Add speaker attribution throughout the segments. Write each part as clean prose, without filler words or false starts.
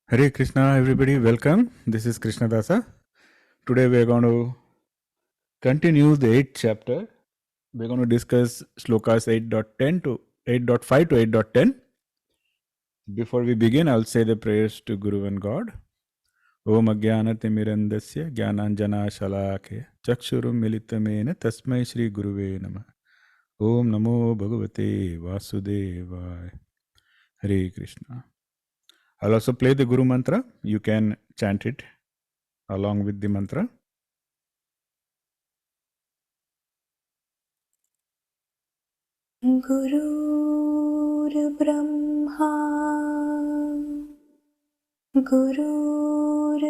Speaker 1: Hare Krishna, everybody. Welcome. This is Krishna Dasa. Today we are going to continue the 8th chapter. We're going to discuss Shlokas 8.10 to 8.5 to 8.10. Before we begin, I'll say the prayers to Guru and God. Om Ajnanatimirandasya Jnananjana Shalakhe Chakshurum Militamena Tasmai Shri Guruve Namah. Om Namo Bhagavate Vasudevaya. Hare Krishna. I'll also play the Guru mantra. You can chant it along with the mantra.
Speaker 2: गुरुर्ब्रह्मा गुरुर्विष्णु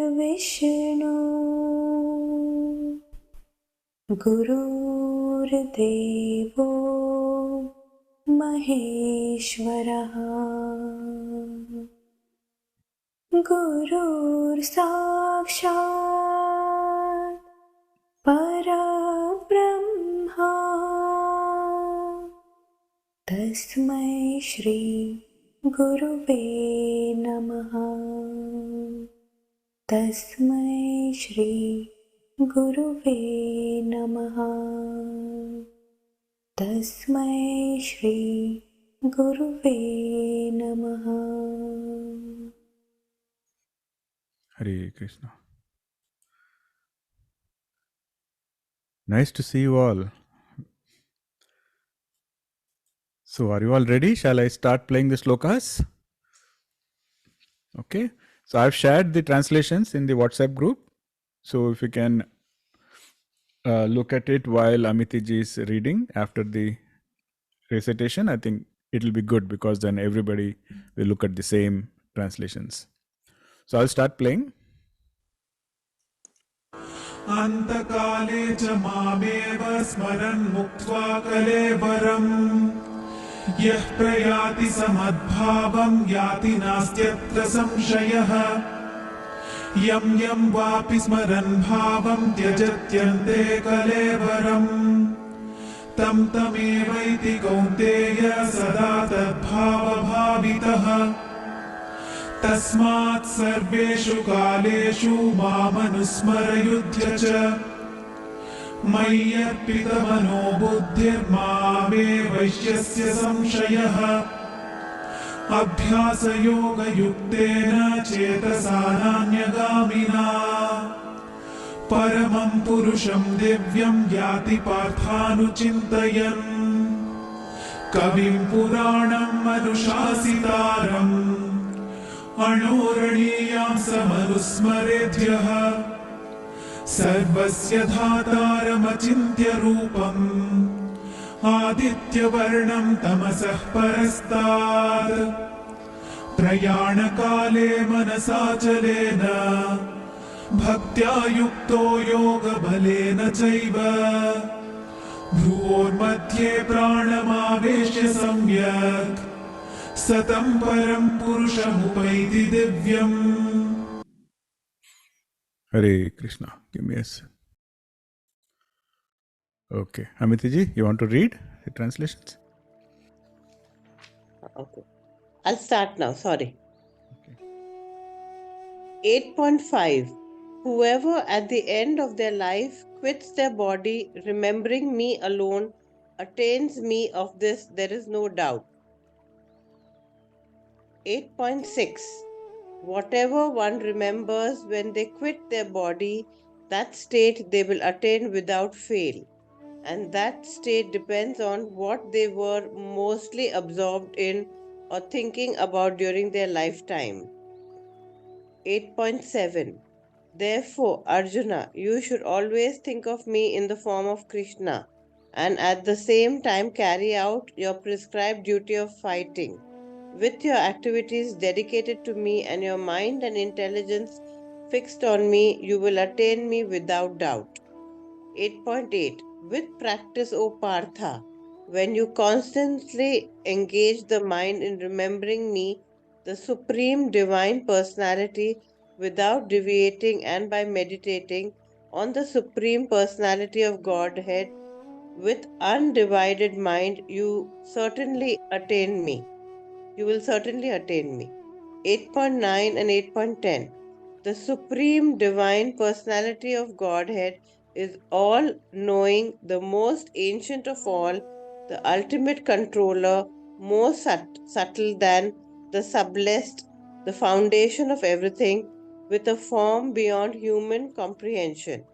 Speaker 2: गुरुर्देवो महेश्वरः गुरुर्साक्षात् परब्रह्मा तस्मै श्री गुरुवे नमः। तस्मै श्री गुरुवे नमः। तस्मै श्री गुरुवे नमः।
Speaker 1: Hare Krishna. Nice to see you all. So, are you all ready? Shall I start playing the shlokas? Okay. So, I've shared the translations in the WhatsApp group. So, if you can look at it while Amitiji is reading after the recitation, I think it will be good because then everybody will look at the same translations. So, I'll start playing.
Speaker 3: अन्तकाले च मामेव स्मरन् मुक्त्वा कलेवरम् यः प्रयाति समद्भावं याति नास्त्यत्र संशयः यं यं वापि स्मरन् भावं त्यजत्यन्ते कलेवरम् तं तमेवैति कौन्तेय सदा तद्भावभावितः तस्मात् सर्वेषु कालेषु मामनुस्मरयुध्य च मय्यर्पितमनो बुद्धिर्मामे वैश्यस्य संशयः अभ्यासयोगयुक्तेन चेतसा नान्यगामिना परमं पुरुषं दिव्यं याति पार्थानुचिन्तयन् कविं पुराणम् अनुशासितारम् अणोरणीयां समनुस्मरेद्यः सर्वस्य धातारमचिन्त्य रूपम् आदित्यवर्णं तमसः परस्तात् प्रयाणकाले मनसाचलेन भक्त्या युक्तो योगबलेन चैव भ्रुवोर्मध्ये प्राणमावेश्य सम्यक् सतं परं पुरुषमुपैति दिव्यम्.
Speaker 1: Hare Krishna. Give me a second. Okay. Amitiji, you want to read the translations?
Speaker 4: Okay. I'll start now. Sorry. Okay. 8.5. Whoever at the end of their life quits their body, remembering me alone, attains me. Of this there is no doubt. 8.6. Whatever one remembers when they quit their body, that state they will attain without fail. And that state depends on what they were mostly absorbed in or thinking about during their lifetime. 8.7. Therefore, Arjuna, you should always think of me in the form of Krishna and at the same time carry out your prescribed duty of fighting. With your activities dedicated to me and your mind and intelligence fixed on me, you will attain me without doubt. 8.8. With practice, O Partha, when you constantly engage the mind in remembering me, the Supreme Divine Personality, without deviating, and by meditating on the Supreme Personality of Godhead with undivided mind, you will certainly attain me. 8.9 and 8.10. The Supreme Divine Personality of Godhead is all knowing, the most ancient of all, the ultimate controller, more subtle than the subtlest, the foundation of everything, with a form beyond human comprehension.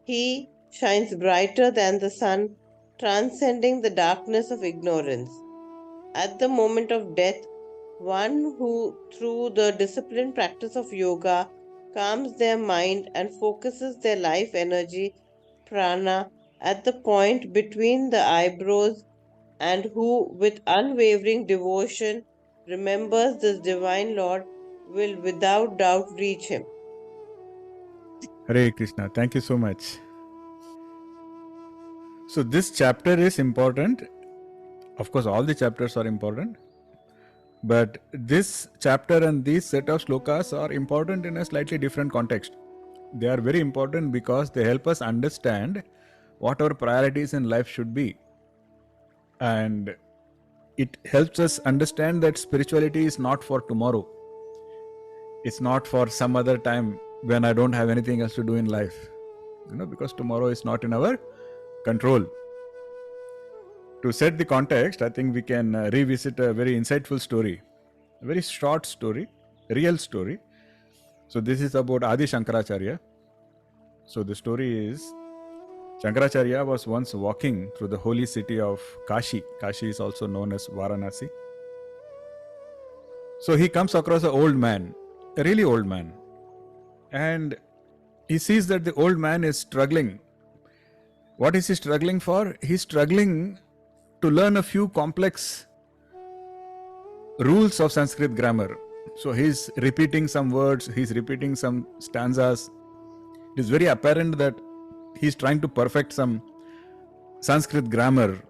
Speaker 4: He shines brighter than the sun, transcending the darkness of ignorance. At the moment of death, one who, through the disciplined practice of yoga, calms their mind and focuses their life energy, prana, at the point between the eyebrows, and who, with unwavering devotion, remembers this divine Lord, will without doubt reach him.
Speaker 1: Hare Krishna. Thank you so much. So this chapter is important. Of course, all the chapters are important. But this chapter and these set of shlokas are important in a slightly different context. They are very important because they help us understand what our priorities in life should be. And it helps us understand that spirituality is not for tomorrow. It's not for some other time when I don't have anything else to do in life. Because tomorrow is not in our control. To set the context, I think we can revisit a very insightful story, a very short story, real story. So this is about Adi Shankaracharya. So the story is, Shankaracharya was once walking through the holy city of Kashi. Kashi is also known as Varanasi. So he comes across an old man, a really old man. And he sees that the old man is struggling. What is he struggling for? He's struggling to learn a few complex rules of Sanskrit grammar. So he's repeating some words, he's repeating some stanzas. It is very apparent that he's trying to perfect some Sanskrit grammar.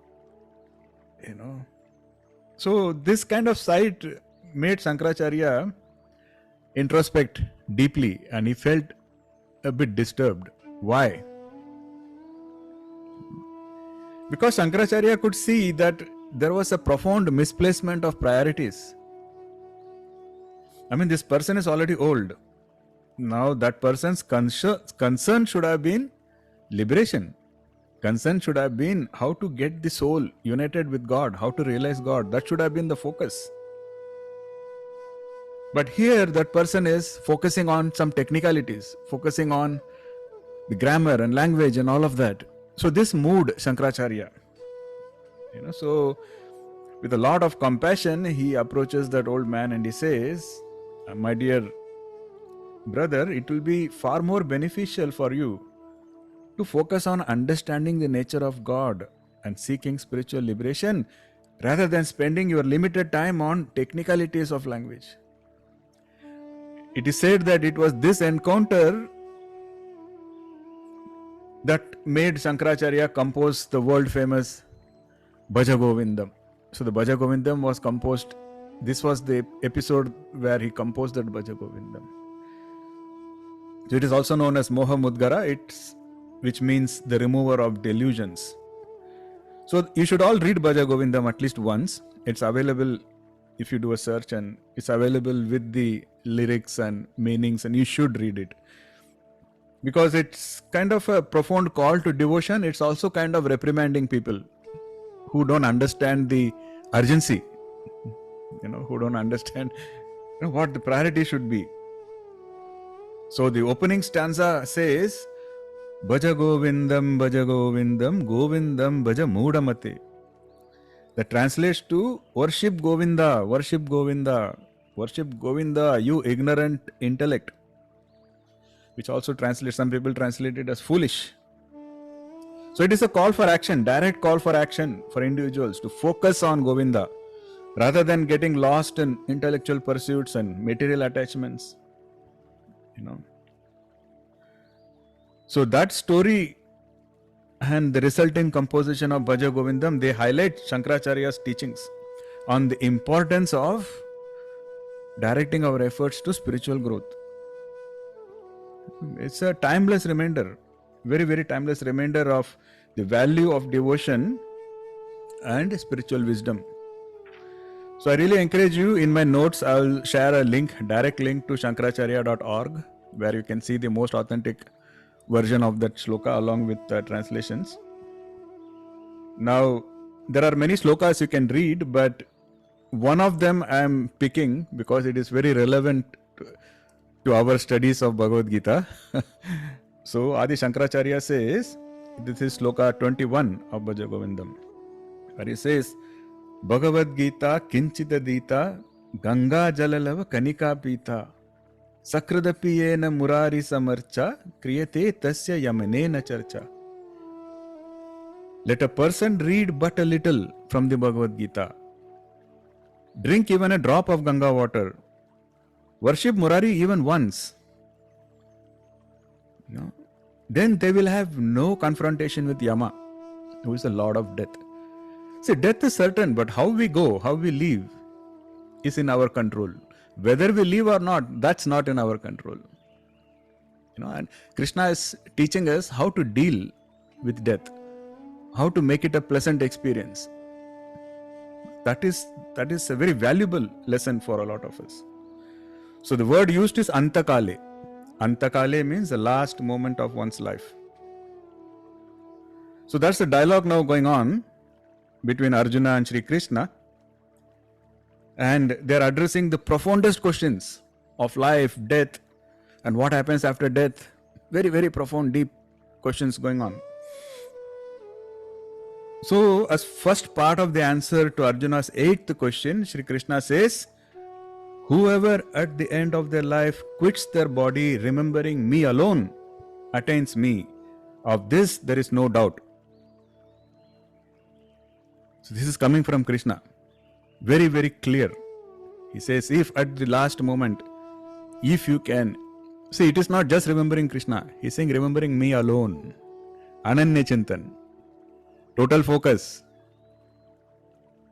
Speaker 1: So this kind of sight made Shankaracharya introspect deeply, and he felt a bit disturbed. Why? Because Shankaracharya could see that there was a profound misplacement of priorities. I mean, this person is already old. Now that person's concern should have been liberation. Concern should have been how to get the soul united with God, how to realize God. That should have been the focus. But here that person is focusing on some technicalities, focusing on the grammar and language and all of that. So this moved Shankaracharya. So with a lot of compassion, he approaches that old man and he says, my dear brother, it will be far more beneficial for you to focus on understanding the nature of God and seeking spiritual liberation rather than spending your limited time on technicalities of language. It is said that it was this encounter that made Shankaracharya compose the world famous Bhaja Govindam. So the Bhaja Govindam was composed, this was the episode where he composed that Bhaja Govindam. So it is also known as Moha Mudgara, which means the remover of delusions. So you should all read Bhaja Govindam at least once. It's available if you do a search, and it's available with the lyrics and meanings, and you should read it. Because it's kind of a profound call to devotion. It's also kind of reprimanding people who don't understand the urgency, who don't understand what the priority should be. So the opening stanza says, Bhaja Govindam, Govindam Bhaja Mudamate. That translates to worship Govinda, worship Govinda, worship Govinda, you ignorant intellect. Which also translates, some people translate it as foolish. So it is a call for action, direct call for action for individuals to focus on Govinda rather than getting lost in intellectual pursuits and material attachments. So that story and the resulting composition of Bhaja Govindam, they highlight Shankaracharya's teachings on the importance of directing our efforts to spiritual growth. It's a timeless reminder, very, very timeless reminder of the value of devotion and spiritual wisdom. So I really encourage you. In my notes, I'll share a link, direct link to shankaracharya.org, where you can see the most authentic version of that shloka along with translations. Now, there are many slokas you can read, but one of them I'm picking because it is very relevant to our studies of Bhagavad Gita. So Adi Shankaracharya says, this is sloka 21 of Bhaja Govindam, where he says, Bhagavad Gita kinchita dita Ganga jalalava kanika pita Sakradapiyena murari samarcha kriyate tasya yamanena charcha. Let a person read but a little from the Bhagavad Gita. Drink even a drop of Ganga water. Worship Murari even once. Then they will have no confrontation with Yama, who is the Lord of Death. See, death is certain, but how we go, how we live is in our control. Whether we live or not, that's not in our control. And Krishna is teaching us how to deal with death, how to make it a pleasant experience. That is a very valuable lesson for a lot of us. So the word used is antakale. Antakale means the last moment of one's life. So that's the dialogue now going on between Arjuna and Shri Krishna. And they're addressing the profoundest questions of life, death, and what happens after death. Very, very profound, deep questions going on. So, as first part of the answer to Arjuna's 8th question, Shri Krishna says, whoever at the end of their life quits their body remembering me alone attains me. Of this there is no doubt. So this is coming from Krishna. Very, very clear. He says, if at the last moment, if you can, see, it is not just remembering Krishna. He is saying remembering me alone. Ananya Chintan. Total focus.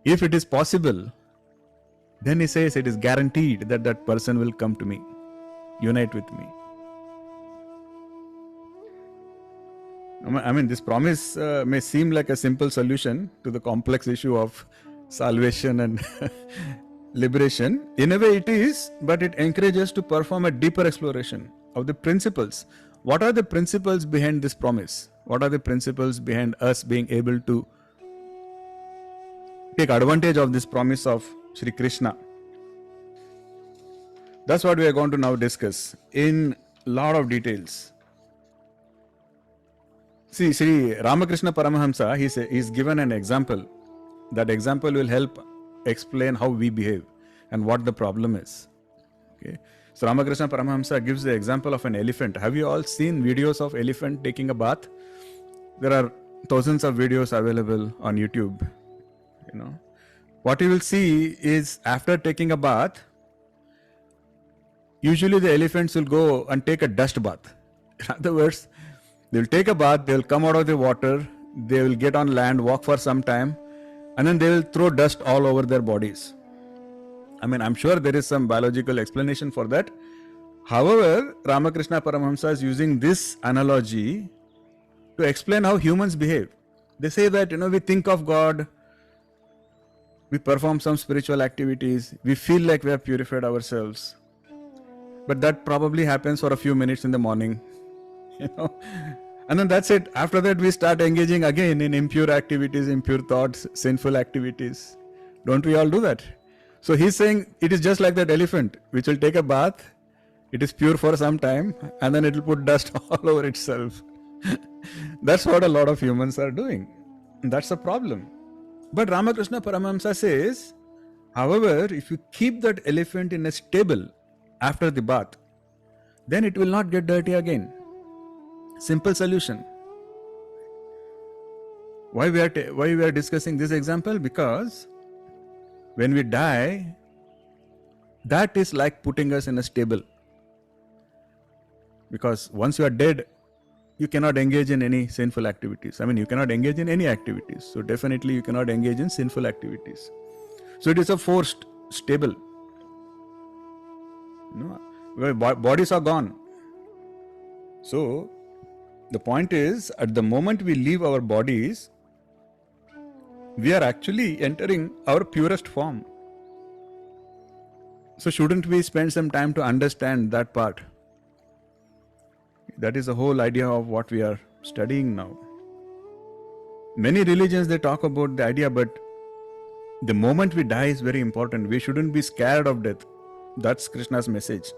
Speaker 1: If it is possible, then he says it is guaranteed that that person will come to me, unite with me. I mean, this promise may seem like a simple solution to the complex issue of salvation and liberation. In a way it is, but it encourages to perform a deeper exploration of the principles. What are the principles behind this promise? What are the principles behind us being able to take advantage of this promise of Shri Krishna? That's what we are going to now discuss in a lot of details. See, Sri Ramakrishna Paramahamsa, he's given an example. That example will help explain how we behave and what the problem is. Okay. So Ramakrishna Paramahamsa gives the example of an elephant. Have you all seen videos of elephant taking a bath? There are thousands of videos available on YouTube. What you will see is after taking a bath, usually the elephants will go and take a dust bath. In other words, they will take a bath, they will come out of the water, they will get on land, walk for some time, and then they will throw dust all over their bodies. I mean, I'm sure there is some biological explanation for that. However, Ramakrishna Paramahamsa is using this analogy to explain how humans behave. They say that, we think of God, we perform some spiritual activities, we feel like we have purified ourselves. But that probably happens for a few minutes in the morning, And then that's it. After that, we start engaging again in impure activities, impure thoughts, sinful activities. Don't we all do that? So he's saying it is just like that elephant, which will take a bath, it is pure for some time, and then it will put dust all over itself. That's what a lot of humans are doing. That's the problem. But Ramakrishna Paramahamsa says, however, if you keep that elephant in a stable after the bath, then it will not get dirty again. Simple solution. Why we are discussing this example? Because when we die, that is like putting us in a stable. Because once you are dead, you cannot engage in any sinful activities. I mean, you cannot engage in any activities. So definitely you cannot engage in sinful activities. So it is a forced stable. Bodies are gone. So the point is, at the moment we leave our bodies, we are actually entering our purest form. So shouldn't we spend some time to understand that part? That is the whole idea of what we are studying now. Many religions, they talk about the idea, but the moment we die is very important. We shouldn't be scared of death. That's Krishna's message.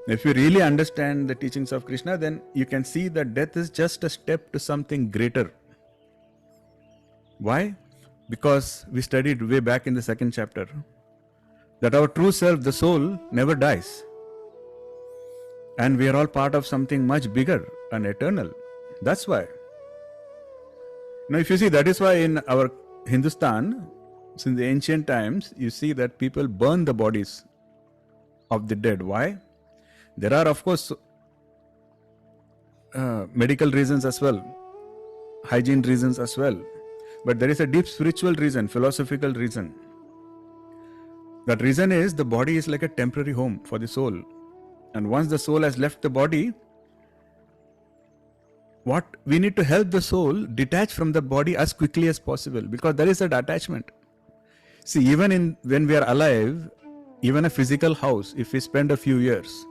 Speaker 1: If you really understand the teachings of Krishna, then you can see that death is just a step to something greater. Why? Because we studied way back in the second chapter that our true self, the soul, never dies. And we are all part of something much bigger and eternal. That's why. Now, if you see, that is why in our Hindustan, since the ancient times, you see that people burn the bodies of the dead. Why? There are, of course, medical reasons as well, hygiene reasons as well. But there is a deep spiritual reason, philosophical reason. That reason is the body is like a temporary home for the soul. And once the soul has left the body, what we need to help the soul detach from the body as quickly as possible, because there is an attachment. See, even when we are alive, even a physical house, if we spend a few years,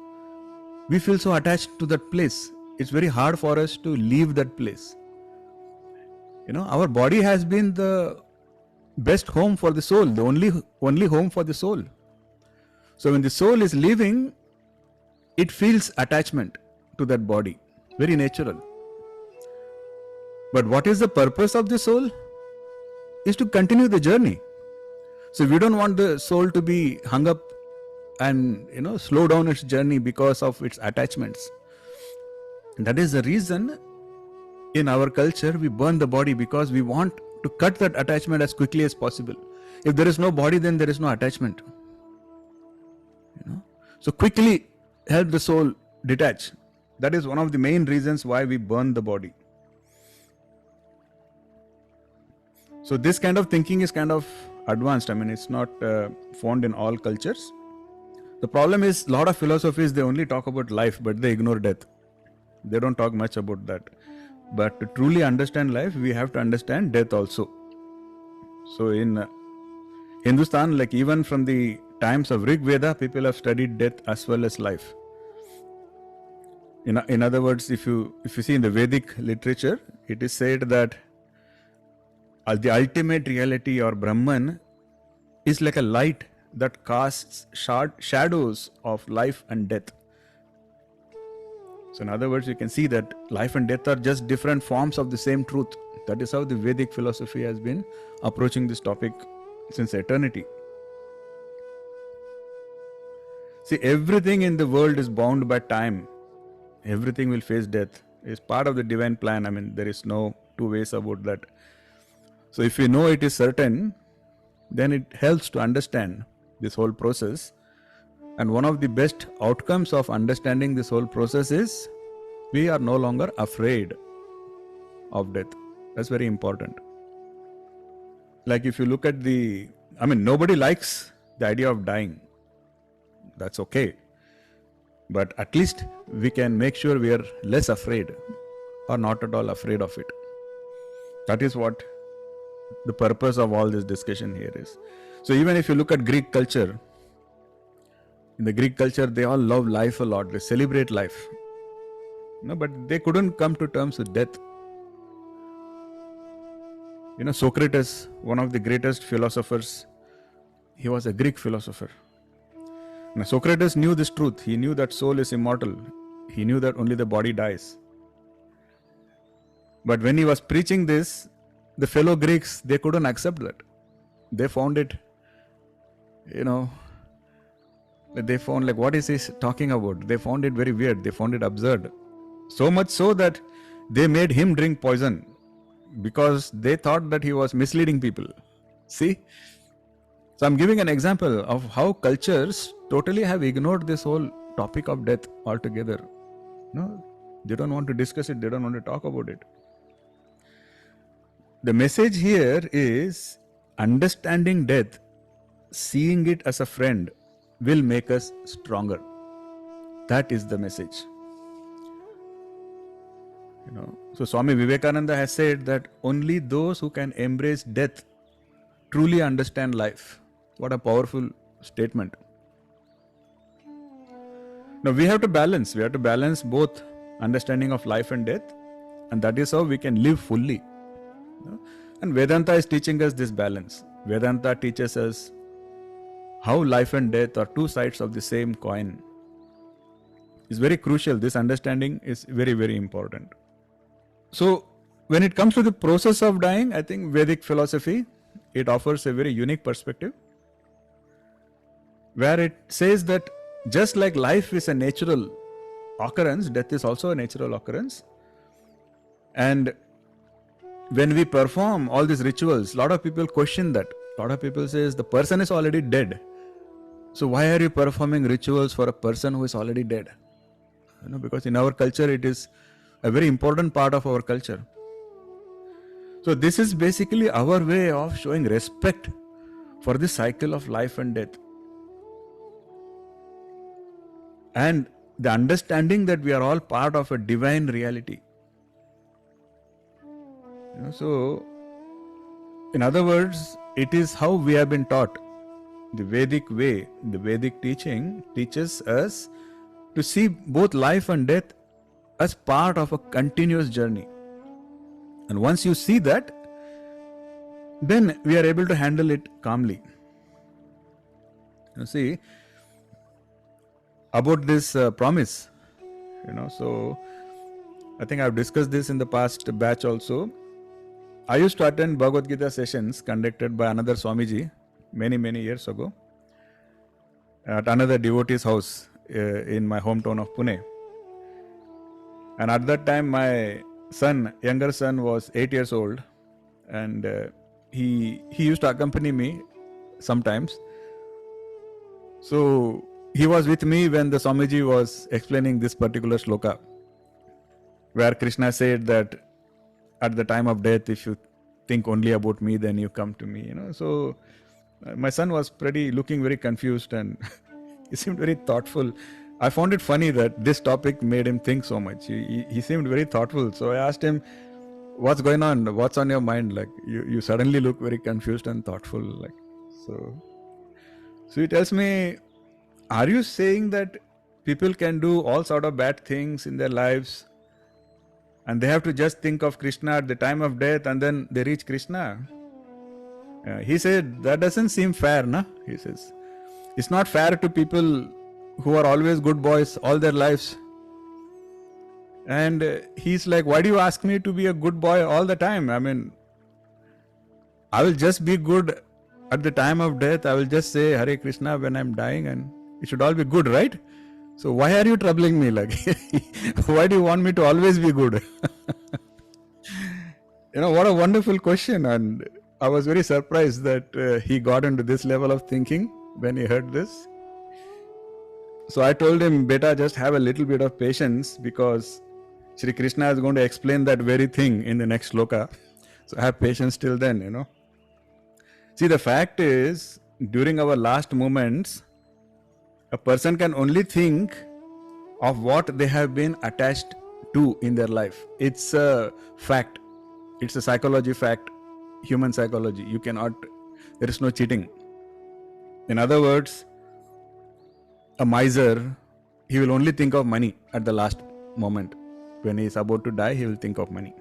Speaker 1: we feel so attached to that place. It's very hard for us to leave that place. Our body has been the best home for the soul, the only home for the soul. So when the soul is leaving, it feels attachment to that body, very natural. But what is the purpose of the soul? Is to continue the journey. So we don't want the soul to be hung up and slow down its journey because of its attachments. And that is the reason in our culture we burn the body, because we want to cut that attachment as quickly as possible. If there is no body, then there is no attachment. So quickly help the soul detach. That is one of the main reasons why we burn the body. So this kind of thinking is kind of advanced. It's not found in all cultures. The problem is a lot of philosophies, they only talk about life, but they ignore death. They don't talk much about that. But to truly understand life, we have to understand death also. So in Hindustan, like even from the times of Rig Veda, people have studied death as well as life. In other words, if you see in the Vedic literature, it is said that the ultimate reality or Brahman is like a light that casts shadows of life and death. So in other words, you can see that life and death are just different forms of the same truth. That is how the Vedic philosophy has been approaching this topic since eternity. See, everything in the world is bound by time. Everything will face death. It's part of the divine plan. There is no two ways about that. So if we know it is certain, then it helps to understand this whole process. And one of the best outcomes of understanding this whole process is we are no longer afraid of death. That's very important. Like if you look at nobody likes the idea of dying. That's okay. But at least we can make sure we are less afraid or not at all afraid of it. That is what the purpose of all this discussion here is. So even if you look at Greek culture, in the Greek culture, they all love life a lot. They celebrate life. But they couldn't come to terms with death. Socrates, one of the greatest philosophers, he was a Greek philosopher. Now, Socrates knew this truth. He knew that soul is immortal. He knew that only the body dies. But when he was preaching this, the fellow Greeks, they couldn't accept that. They found it, they found like, what is he talking about? They found it very weird. They found it absurd. So much so that they made him drink poison because they thought that he was misleading people. See? So I'm giving an example of how cultures totally have ignored this whole topic of death altogether. They don't want to discuss it. They don't want to talk about it. The message here is understanding death, seeing it as a friend, will make us stronger. That is the message. So Swami Vivekananda has said that only those who can embrace death truly understand life. What a powerful statement. Now we have to balance. We have to balance both understanding of life and death, and that is how we can live fully. And Vedanta is teaching us this balance. Vedanta teaches us how life and death are two sides of the same coin. It's very crucial. This understanding is very, very important. So, when it comes to the process of dying, I think Vedic philosophy, it offers a very unique perspective where it says that just like life is a natural occurrence, death is also a natural occurrence. And when we perform all these rituals, a lot of people question that. A lot of people says the person is already dead. So why are you performing rituals for a person who is already dead? Because in our culture, it is a very important part of our culture. So this is basically our way of showing respect for the cycle of life and death. And the understanding that we are all part of a divine reality. So, in other words, it is how we have been taught. The Vedic way, the Vedic teaching teaches us to see both life and death as part of a continuous journey. And once you see that, then we are able to handle it calmly. You see, about this promise, so I think I've discussed this in the past batch also. I used to attend Bhagavad Gita sessions conducted by another Swamiji many years ago at another devotee's house in my hometown of Pune. And at that time, my younger son was 8 years old, and he used to accompany me sometimes. So he was with me when the Swamiji was explaining this particular shloka, where Krishna said that at the time of death, if you think only about me, then you come to me. So my son was looking very confused, and he seemed very thoughtful. I found it funny that this topic made him think so much. He seemed very thoughtful. So I asked him, "What's going on? What's on your mind? Like you suddenly look very confused and thoughtful." So he tells me, "Are you saying that people can do all sort of bad things in their lives, and they have to just think of Krishna at the time of death, and then they reach Krishna?" He said, "That doesn't seem fair, na?" He says, "It's not fair to people who are always good boys all their lives." And he's like, "Why do you ask me to be a good boy all the time? I mean, I will just be good at the time of death. I will just say Hare Krishna when I'm dying, and it should all be good, right? So why are you troubling me? Why do you want me to always be good?" What a wonderful question. And I was very surprised that he got into this level of thinking when he heard this. So I told him, "Beta, just have a little bit of patience, because Shri Krishna is going to explain that very thing in the next shloka. So have patience till then, See, the fact is, during our last moments, a person can only think of what they have been attached to in their life. It's a fact. It's a psychology fact, human psychology. There is no cheating. In other words, a miser, he will only think of money at the last moment. When he is about to die, he will think of money.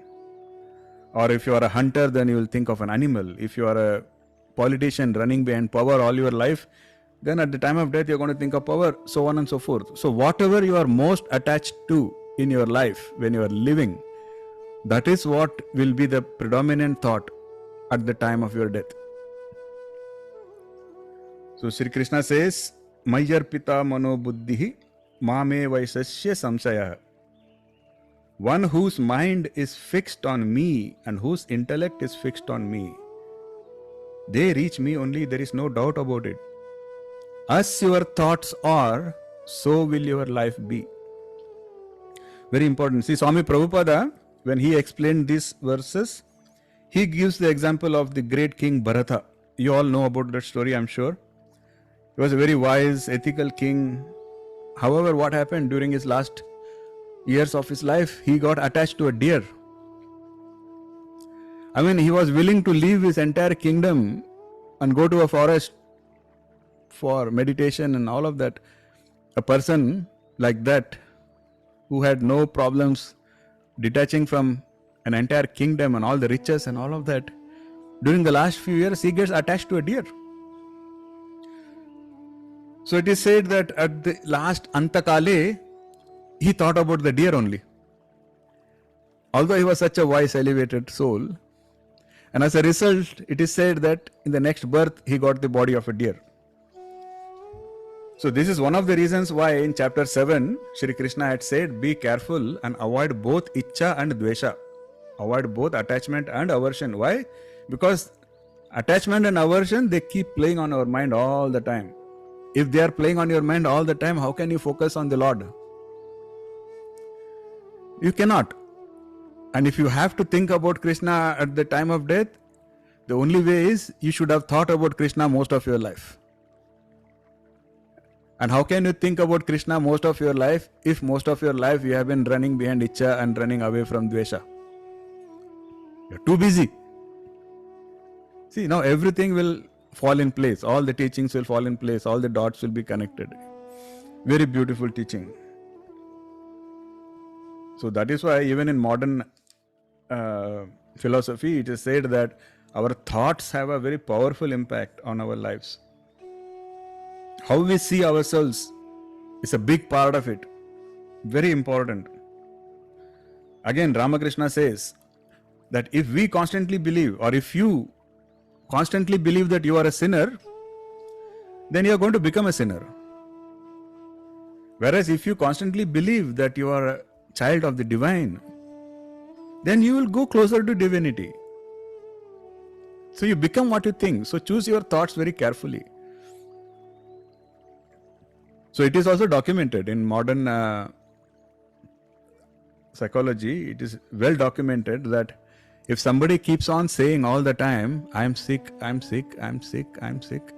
Speaker 1: Or if you are a hunter, then you will think of an animal. If you are a politician running behind power all your life, then at the time of death, you're going to think of power, so on and so forth. So whatever you are most attached to in your life when you are living, that is what will be the predominant thought at the time of your death. So Shri Krishna says, "Mayyarpita mano buddhihi mame vaisasya samsayah." One whose mind is fixed on me and whose intellect is fixed on me, they reach me only, there is no doubt about it. As your thoughts are, so will your life be. Very important. See, Swami Prabhupada, when he explained these verses, he gives the example of the great king Bharata. You all know about that story, I'm sure. He was a very wise, ethical king. However, what happened during his last years of his life? He got attached to a deer. I mean, he was willing to leave his entire kingdom and go to a forest for meditation and all of that. A person like that, who had no problems detaching from an entire kingdom and all the riches and all of that, during the last few years he gets attached to a deer. So it is said that at the last Antakale, he thought about the deer only. Although he was such a wise, elevated soul, and as a result, it is said that in the next birth he got the body of a deer. So this is one of the reasons why in chapter 7, Shri Krishna had said, be careful and avoid both Ichcha and Dvesha. Avoid both attachment and aversion. Why? Because attachment and aversion, they keep playing on our mind all the time. If they are playing on your mind all the time, how can you focus on the Lord? You cannot. And if you have to think about Krishna at the time of death, the only way is you should have thought about Krishna most of your life. And how can you think about Krishna most of your life if most of your life you have been running behind Ichcha and running away from Dvesha? You're too busy. See, now everything will fall in place. All the teachings will fall in place. All the dots will be connected. Very beautiful teaching. So that is why even in modern philosophy, it is said that our thoughts have a very powerful impact on our lives. How we see ourselves is a big part of it. Very important. Again, Ramakrishna says that if we constantly believe, or if you constantly believe that you are a sinner, then you are going to become a sinner. Whereas if you constantly believe that you are a child of the divine, then you will go closer to divinity. So you become what you think. So choose your thoughts very carefully. So it is also documented in modern psychology. It is well documented that if somebody keeps on saying all the time, I'm sick, I'm sick, I'm sick, I'm sick,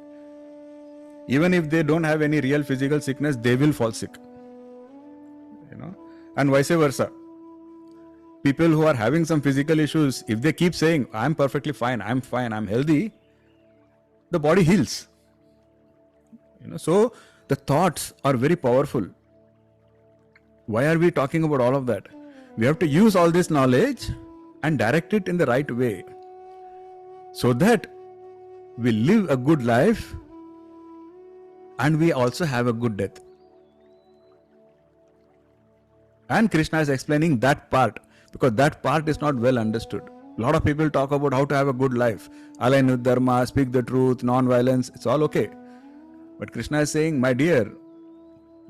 Speaker 1: even if they don't have any real physical sickness, they will fall sick. And vice versa. People who are having some physical issues, if they keep saying, I'm perfectly fine, I'm healthy, the body heals. So the thoughts are very powerful. Why are we talking about all of that? We have to use all this knowledge and direct it in the right way, so that we live a good life and we also have a good death. And Krishna is explaining that part, because that part is not well understood. A lot of people talk about how to have a good life, align with dharma, speak the truth, non-violence, it's all okay. But Krishna is saying, my dear,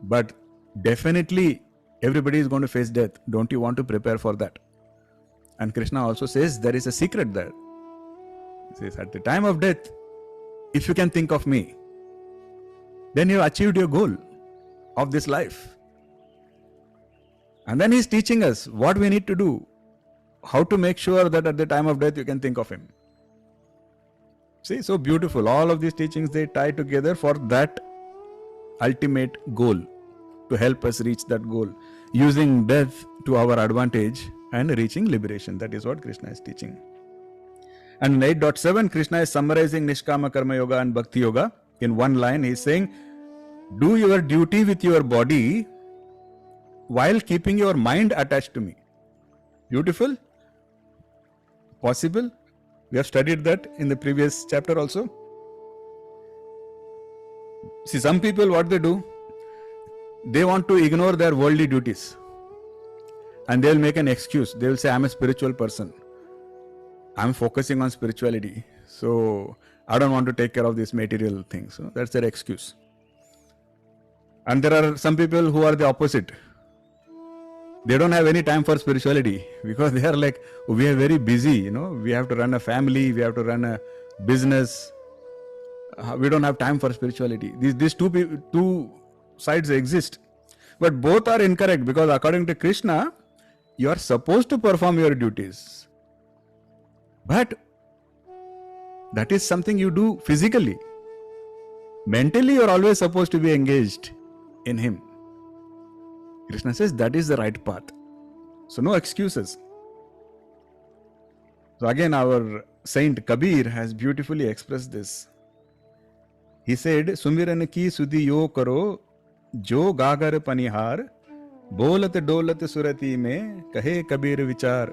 Speaker 1: but definitely everybody is going to face death. Don't you want to prepare for that? And Krishna also says there is a secret there. He says, at the time of death, if you can think of me, then you have achieved your goal of this life. And then he's teaching us what we need to do, how to make sure that at the time of death you can think of him. See, so beautiful. All of these teachings, they tie together for that ultimate goal, to help us reach that goal, using death to our advantage and reaching liberation. That is what Krishna is teaching. And in 8.7, Krishna is summarizing Nishkama Karma Yoga and Bhakti Yoga. In one line, he is saying, do your duty with your body while keeping your mind attached to me. Beautiful? Possible? We have studied that in the previous chapter also. See, some people, what they do, they want to ignore their worldly duties. And they will make an excuse. They will say, I'm a spiritual person. I'm focusing on spirituality. So I don't want to take care of these material things. So that's their excuse. And there are some people who are the opposite. They don't have any time for spirituality, because they are like, we are very busy, we have to run a family, we have to run a business. We don't have time for spirituality. These two sides exist. But both are incorrect, because according to Krishna, you are supposed to perform your duties. But that is something you do physically. Mentally, you are always supposed to be engaged in him. Krishna says that is the right path. So no excuses. So again, our saint Kabir has beautifully expressed this. He said, Sumiran ki sudhi yo karo, जो गागर पनिहार, बोलत डोलत सुरती में, कहे कबीर विचार.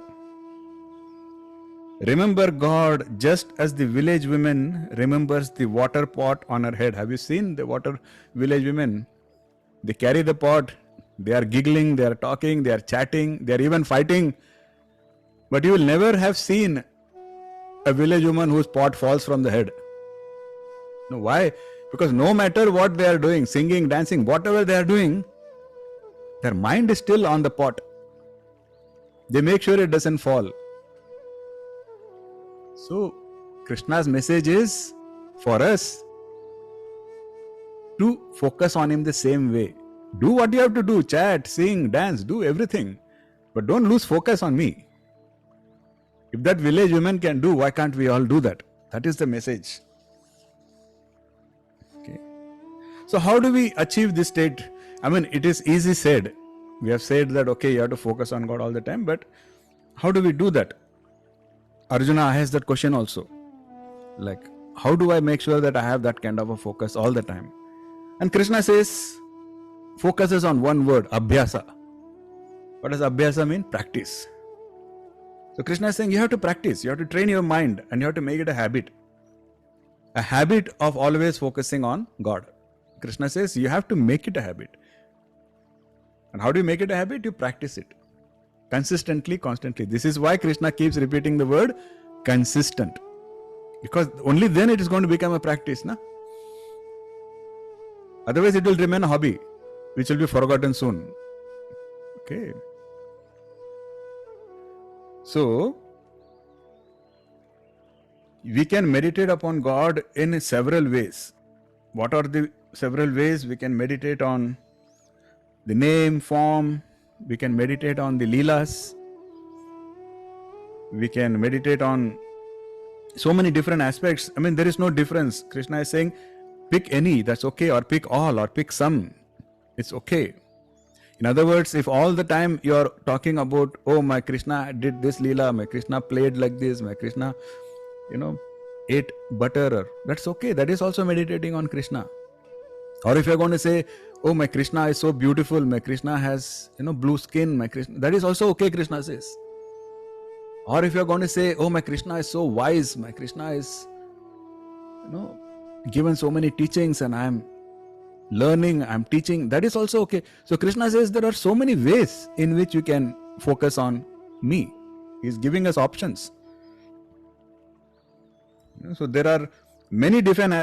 Speaker 1: Remember God just as the village woman remembers the water pot on her head. Have you seen the water village women? They carry the pot, they are giggling, they are talking, they are chatting, they are even fighting. But you will never have seen a village woman whose pot falls from the head. No, why? Because no matter what they are doing, singing, dancing, whatever they are doing, their mind is still on the pot. They make sure it doesn't fall. So, Krishna's message is for us to focus on Him the same way. Do what you have to do, chat, sing, dance, do everything. But don't lose focus on me. If that village woman can do, why can't we all do that? That is the message. Okay. So how do we achieve this state? I mean, it is easy said. We have said that, okay, you have to focus on God all the time, but how do we do that? Arjuna has that question also. Like, how do I make sure that I have that kind of a focus all the time? And Krishna says, focuses on one word, abhyasa. What does abhyasa mean? Practice. So Krishna is saying you have to practice, you have to train your mind and you have to make it a habit. A habit of always focusing on God. Krishna says you have to make it a habit. And how do you make it a habit? You practice it. Consistently, constantly. This is why Krishna keeps repeating the word consistent. Because only then it is going to become a practice. Na? Otherwise it will remain a hobby, which will be forgotten soon. Okay. So, we can meditate upon God in several ways. What are the several ways? We can meditate on the name, form, we can meditate on the Leelas, we can meditate on so many different aspects. I mean, there is no difference. Krishna is saying, pick any, that's okay, or pick all, or pick some, it's okay. In other words, if all the time you are talking about, oh, my Krishna did this Leela, my Krishna played like this, my Krishna, ate butter, that's okay. That is also meditating on Krishna. Or if you are going to say, oh, my Krishna is so beautiful, my Krishna has, blue skin, my Krishna, that is also okay, Krishna says. Or if you are going to say, oh, my Krishna is so wise, my Krishna is, given so many teachings and I am learning, I am teaching, that is also okay. So Krishna says there are so many ways in which you can focus on me. He is giving us options. So there are many different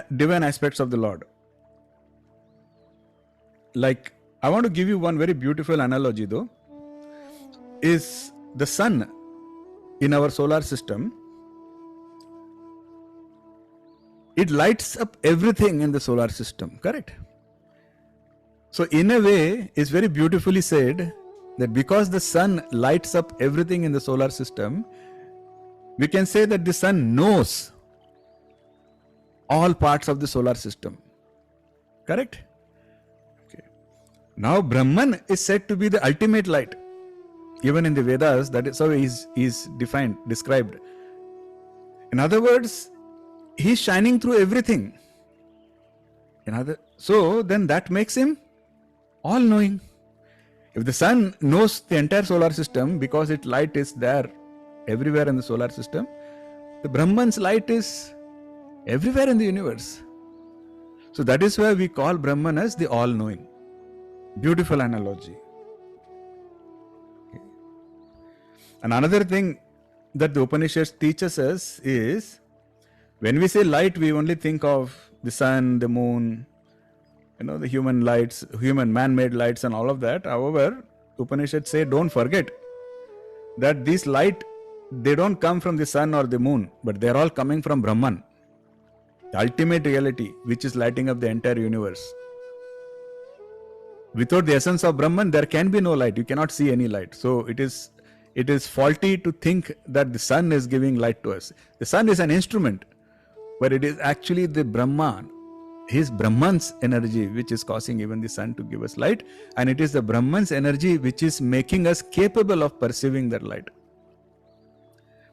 Speaker 1: aspects of the Lord. Like, I want to give you one very beautiful analogy though, is the sun in our solar system. It lights up everything in the solar system, correct? So in a way, it's very beautifully said that because the sun lights up everything in the solar system, we can say that the sun knows all parts of the solar system, correct? Now Brahman is said to be the ultimate light. Even in the Vedas, that is how he is described. In other words, he is shining through everything. So then that makes him all-knowing. If the sun knows the entire solar system because its light is there everywhere in the solar system, the Brahman's light is everywhere in the universe. So that is why we call Brahman as the all-knowing. Beautiful analogy. Okay. And another thing that the Upanishads teaches us is, when we say light, we only think of the sun, the moon, the human lights, human man-made lights and all of that. However, Upanishads say, don't forget that these light, they don't come from the sun or the moon, but they are all coming from Brahman, the ultimate reality, which is lighting up the entire universe. Without the essence of Brahman, there can be no light. You cannot see any light. So it is faulty to think that the sun is giving light to us. The sun is an instrument, but it is actually the Brahman, his Brahman's energy, which is causing even the sun to give us light. And it is the Brahman's energy which is making us capable of perceiving that light.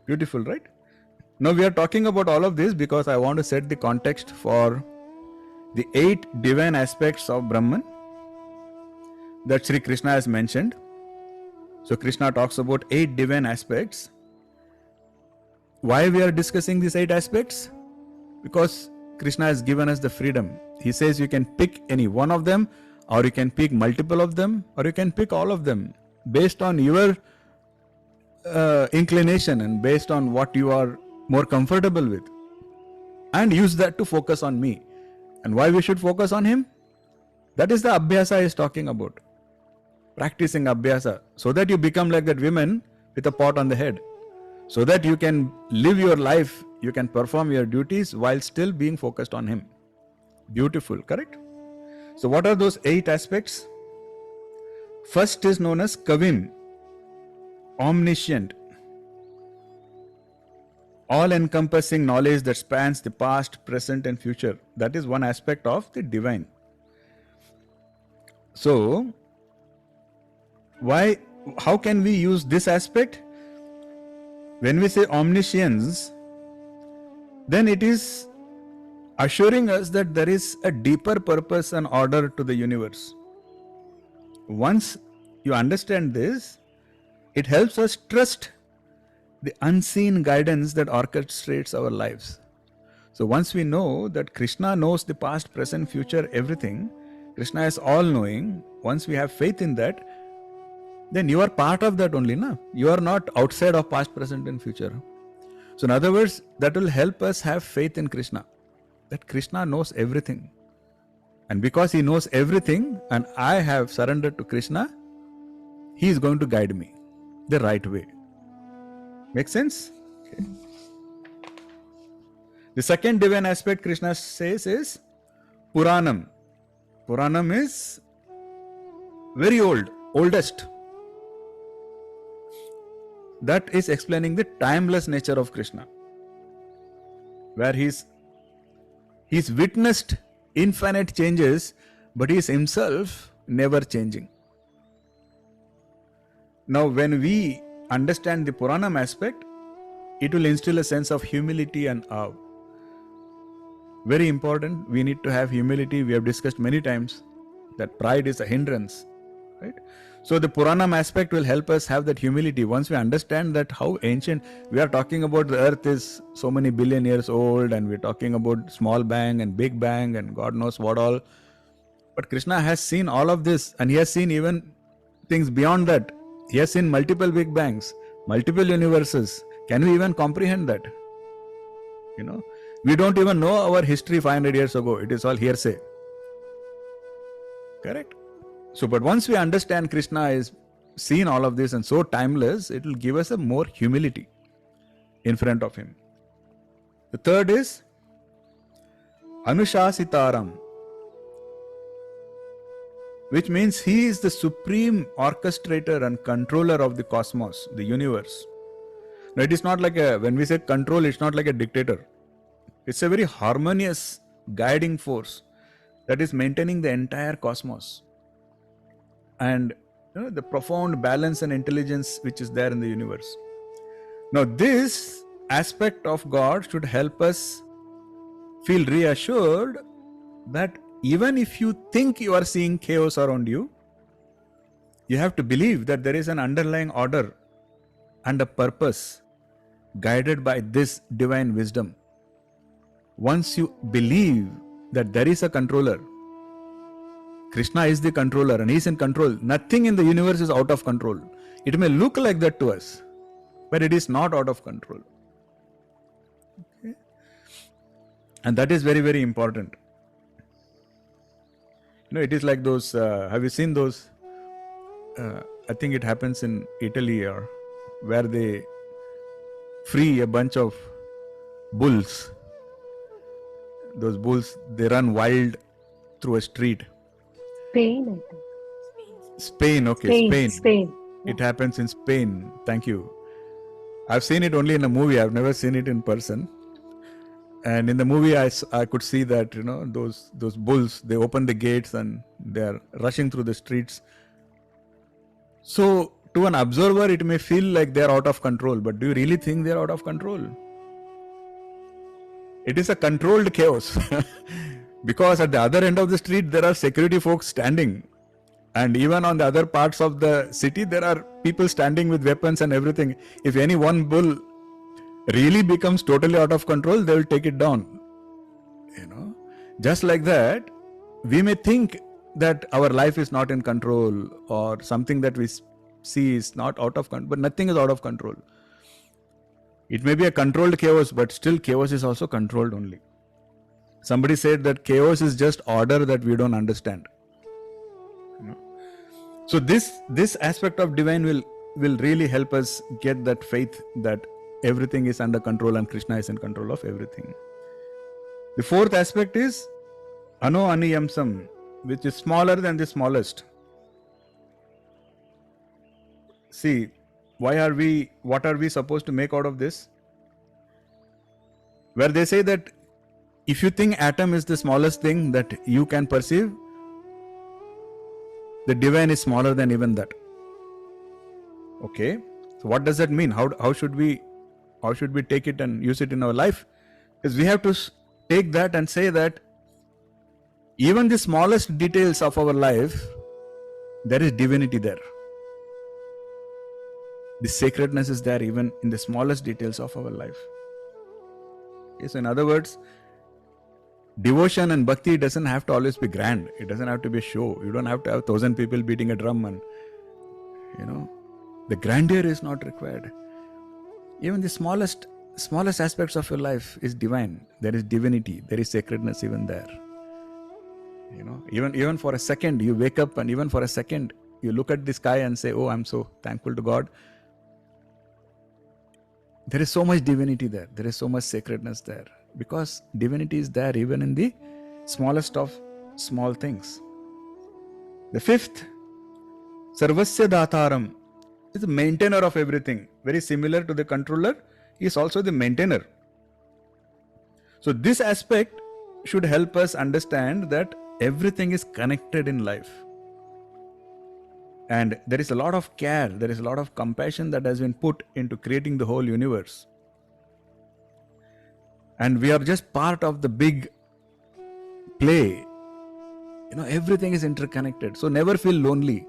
Speaker 1: Beautiful, right? Now we are talking about all of this because I want to set the context for the 8 divine aspects of Brahman. that Shri Krishna has mentioned. So Krishna talks about 8 divine aspects. Why we are discussing these 8 aspects? Because Krishna has given us the freedom. He says you can pick any one of them, or you can pick multiple of them, or you can pick all of them based on your inclination and based on what you are more comfortable with, and use that to focus on me. And why we should focus on him? That is the abhyasa he is talking about. Practicing abhyasa, so that you become like that woman with a pot on the head, so that you can live your life, you can perform your duties while still being focused on him. Beautiful, correct? So what are those 8 aspects? First is known as Kavim, omniscient, all-encompassing knowledge that spans the past, present and future. That is one aspect of the divine. So, how can we use this aspect? When we say omniscience, then it is assuring us that there is a deeper purpose and order to the universe. Once you understand this, it helps us trust the unseen guidance that orchestrates our lives. So once we know that Krishna knows the past, present, future, everything, Krishna is all-knowing, once we have faith in that, then you are part of that only, na? You are not outside of past, present and future. So in other words, that will help us have faith in Krishna, that Krishna knows everything. And because he knows everything and I have surrendered to Krishna, he is going to guide me the right way. Make sense? Okay. The second divine aspect Krishna says is Puranam. Puranam is very old, oldest. That is explaining the timeless nature of Krishna, where he's witnessed infinite changes, but he is himself never changing. Now when we understand the Puranam aspect, it will instill a sense of humility and awe. Very important, we need to have humility. We have discussed many times that pride is a hindrance, right? So the Puranam aspect will help us have that humility. Once we understand that how ancient, we are talking about the earth is so many billion years old, and we're talking about small bang and big bang and God knows what all. But Krishna has seen all of this, and he has seen even things beyond that. He has seen multiple big bangs, multiple universes. Can we even comprehend that? You know, we don't even know our history 500 years ago. It is all hearsay. Correct? So, but once we understand Krishna is seen all of this and so timeless, it will give us a more humility in front of him. The third is Anushasitaram, which means he is the supreme orchestrator and controller of the cosmos, the universe. Now, it is not like when we say control, it's not like a dictator. It's a very harmonious guiding force that is maintaining the entire cosmos. And the profound balance and intelligence which is there in the universe. Now this aspect of God should help us feel reassured that even if you think you are seeing chaos around you, you have to believe that there is an underlying order and a purpose guided by this divine wisdom. Once you believe that there is a controller, Krishna is the controller and he is in control. Nothing in the universe is out of control. It may look like that to us, but it is not out of control. Okay? And that is very, very important. It is like those, have you seen those, I think it happens in Italy, or where they free a bunch of bulls. Those bulls, they run wild through a street.
Speaker 5: Spain, I think.
Speaker 1: Spain, okay,
Speaker 5: Spain.
Speaker 1: It happens in Spain. Thank you. I've seen it only in a movie. I've never seen it in person. And in the movie, I could see that those bulls, they open the gates and they are rushing through the streets. So to an observer, it may feel like they are out of control. But do you really think they are out of control? It is a controlled chaos. Because at the other end of the street, there are security folks standing. And even on the other parts of the city, there are people standing with weapons and everything. If any one bull really becomes totally out of control, they will take it down. Just like that, we may think that our life is not in control, or something that we see is not out of control, but nothing is out of control. It may be a controlled chaos, but still chaos is also controlled only. Somebody said that chaos is just order that we don't understand. So this aspect of divine will really help us get that faith that everything is under control and Krishna is in control of everything. The fourth aspect is Ano Aniyamsam, which is smaller than the smallest. See, what are we supposed to make out of this? Where they say that if you think atom is the smallest thing that you can perceive, the divine is smaller than even that. Okay, so what does that mean? How should we take it and use it in our life? Because we have to take that and say that even the smallest details of our life, there is divinity there. The sacredness is there even in the smallest details of our life. Okay, so in other words, devotion and bhakti doesn't have to always be grand. It doesn't have to be a show. You don't have to have 1,000 people beating a drum and the grandeur is not required. Even the smallest aspects of your life is divine. There is divinity. There is sacredness even there. Even for a second you wake up, and even for a second you look at the sky and say, oh, I'm so thankful to God. There is so much divinity there. There is so much sacredness there. Because divinity is there even in the smallest of small things. The fifth, Sarvasya Dataram, is the maintainer of everything. Very similar to the controller, he is also the maintainer. So this aspect should help us understand that everything is connected in life. And there is a lot of care, there is a lot of compassion that has been put into creating the whole universe. And we are just part of the big play. Everything is interconnected. So never feel lonely.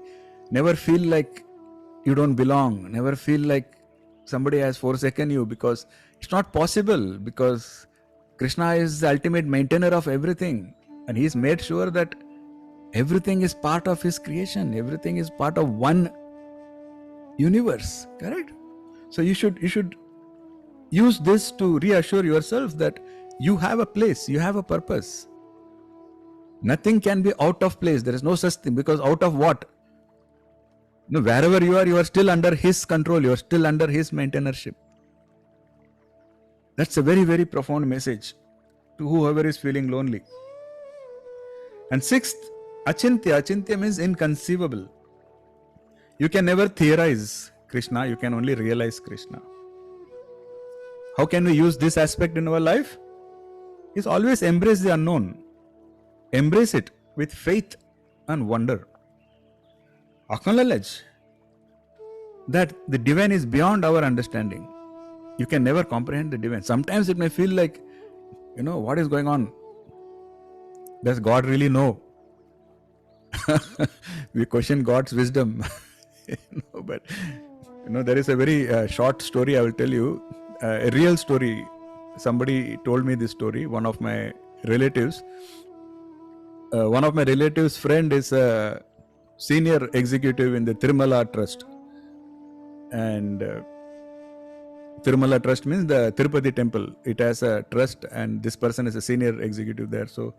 Speaker 1: Never feel like you don't belong. Never feel like somebody has forsaken you, because it's not possible. Because Krishna is the ultimate maintainer of everything. And he's made sure that everything is part of his creation. Everything is part of one universe. Correct? So you should use this to reassure yourself that you have a place, you have a purpose. Nothing can be out of place. There is no such thing, because out of what? Wherever you are still under his control, you are still under his maintainership. That's a very, very profound message to whoever is feeling lonely. And sixth, Achintya. Achintya means inconceivable. You can never theorize Krishna, you can only realize Krishna. How can we use this aspect in our life? Is always embrace the unknown. Embrace it with faith and wonder. Acknowledge that the divine is beyond our understanding. You can never comprehend the divine. Sometimes it may feel like, what is going on? Does God really know? We question God's wisdom. But there is a very short story I will tell you. A real story. Somebody told me this story. One of my relatives friend is a senior executive in the Tirumala Trust. And Tirumala Trust means the Tirupati temple. It has a trust, and this person is a senior executive there. So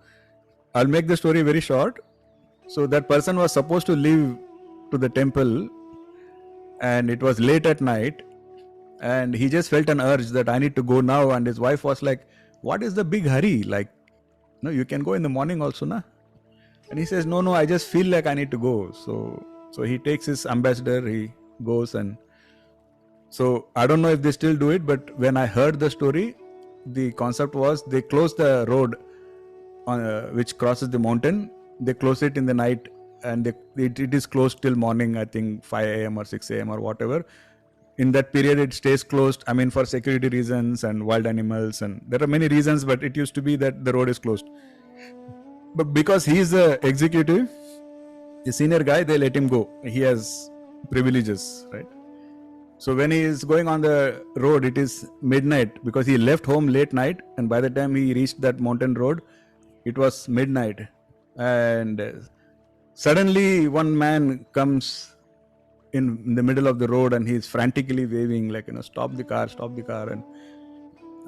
Speaker 1: I'll make the story very short. So that person was supposed to leave to the temple, and it was late at night, and he just felt an urge that I need to go now. And his wife was like, what is the big hurry? Like, no, you can go in the morning also, na? And he says, no, I just feel like I need to go. So he takes his ambassador, he goes. And so I don't know if they still do it, but when I heard the story, the concept was they close the road which crosses the mountain. They close it in the night, and it is closed till morning, I think 5 a.m. or 6 a.m. or whatever. In that period, it stays closed, for security reasons and wild animals, and there are many reasons, but it used to be that the road is closed. But because he is the executive, a senior guy, they let him go. He has privileges, right? So when he is going on the road, it is midnight because he left home late night, and by the time he reached that mountain road, it was midnight. And suddenly one man comes in the middle of the road and he's frantically waving like, stop the car,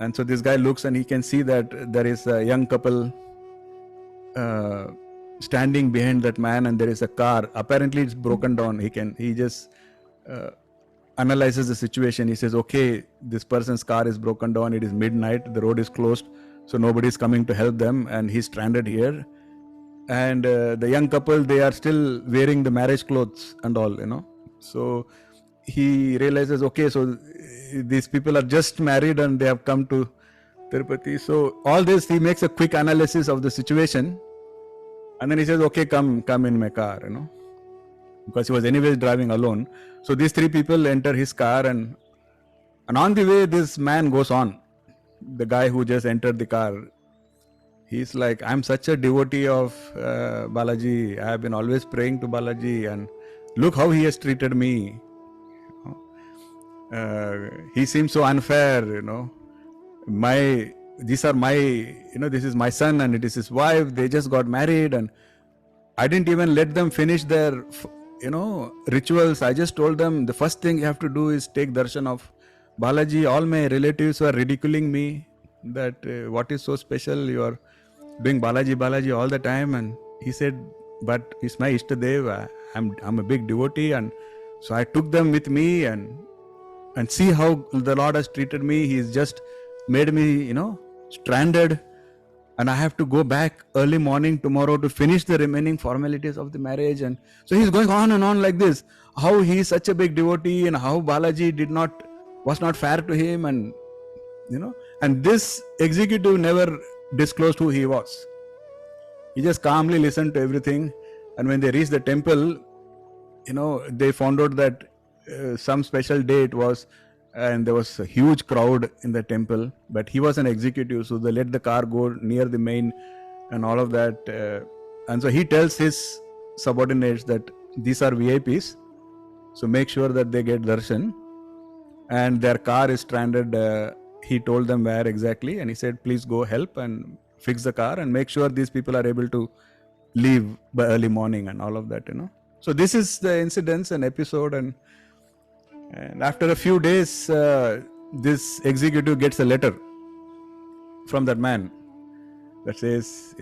Speaker 1: and so this guy looks and he can see that there is a young couple standing behind that man, and there is a car. Apparently it's broken down. He just analyzes the situation. He says, okay, this person's car is broken down. It is midnight. The road is closed. So nobody is coming to help them, and he's stranded here. And the young couple, they are still wearing the marriage clothes and all, So he realizes, okay, so these people are just married and they have come to Tirupati. So all this, he makes a quick analysis of the situation. And then he says, okay, come in my car, because he was anyways driving alone. So these three people enter his car, and on the way, this man goes on. The guy who just entered the car, he's like, I'm such a devotee of Balaji. I have been always praying to Balaji, and look how he has treated me. He seems so unfair, These are my, this is my son and it is his wife. They just got married, and I didn't even let them finish their, rituals. I just told them the first thing you have to do is take darshan of Balaji. All my relatives were ridiculing me that what is so special, you are doing Balaji all the time. And he said, but it's my Ishtadev. I'm a big devotee, and so I took them with me, and see how the Lord has treated me. He's just made me, stranded, and I have to go back early morning tomorrow to finish the remaining formalities of the marriage. And so he's going on and on like this, how he is such a big devotee and how Balaji was not fair to him, and and this executive never disclosed who he was. He just calmly listened to everything, and when they reached the temple, they found out that some special day it was, and there was a huge crowd in the temple, but he was an executive, so they let the car go near the main and all of that. And so he tells his subordinates that these are VIPs, so make sure that they get darshan, and their car is stranded. He told them where exactly, and he said, please go help and fix the car and make sure these people are able to leave by early morning and all of that. So this is the incidents and episode, and after a few days, this executive gets a letter from that man that says,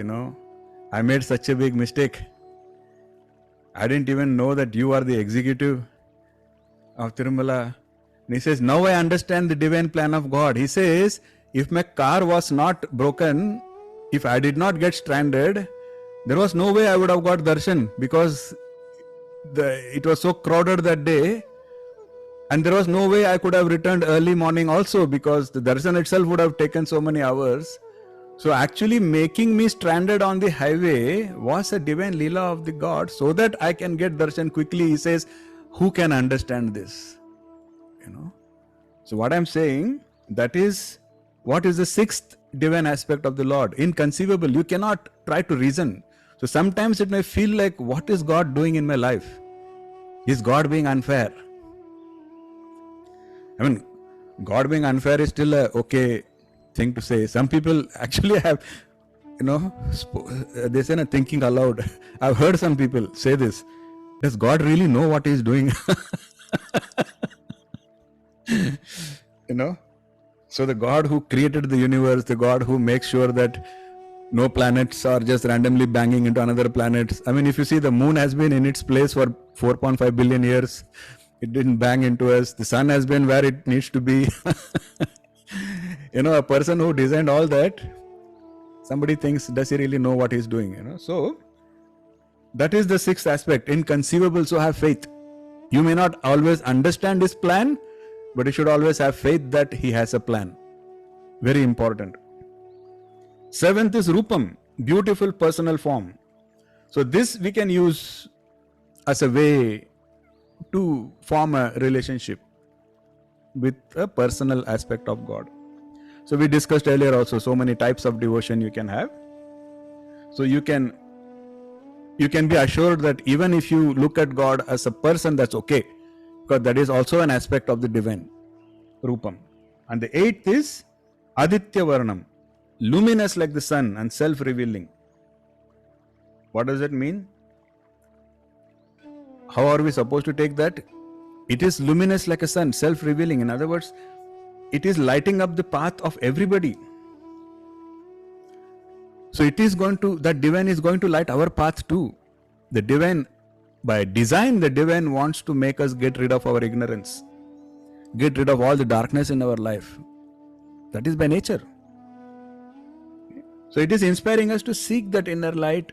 Speaker 1: I made such a big mistake. I didn't even know that you are the executive of Tirumala. And he says, now I understand the divine plan of God. He says, if my car was not broken, if I did not get stranded, there was no way I would have got darshan, because it was so crowded that day. And there was no way I could have returned early morning also, because the darshan itself would have taken so many hours. So actually making me stranded on the highway was a divine leela of the God, so that I can get darshan quickly. He says, who can understand this? So what I'm saying, that is what is the sixth divine aspect of the Lord. Inconceivable. You cannot try to reason. So sometimes it may feel like, what is God doing in my life? Is God being unfair? I mean, God being unfair is still a okay thing to say. Some people actually have, they say thinking aloud. I've heard some people say this. Does God really know what he's doing? So the God who created the universe, the God who makes sure that no planets are just randomly banging into another planet. I mean, if you see, the moon has been in its place for 4.5 billion years. It didn't bang into us. The sun has been where it needs to be. A person who designed all that, somebody thinks, does he really know what he's doing? So that is the sixth aspect, inconceivable. So have faith. You may not always understand his plan, but you should always have faith that he has a plan. Very important. Seventh is Rupam, beautiful personal form. So this we can use as a way to form a relationship with a personal aspect of God. So we discussed earlier also, so many types of devotion you can have. So you can you can be assured that even if you look at God as a person, that's okay, because that is also an aspect of the divine, Rupam. And the eighth is Aditya Varnam, luminous like the sun and self-revealing. What does that mean? How are we supposed to take that? It is luminous like a sun, self-revealing. In other words, it is lighting up the path of everybody. So it is going to, that divine is going to light our path too. The divine, by design, the divine wants to make us get rid of our ignorance, get rid of all the darkness in our life. That is by nature. So it is inspiring us to seek that inner light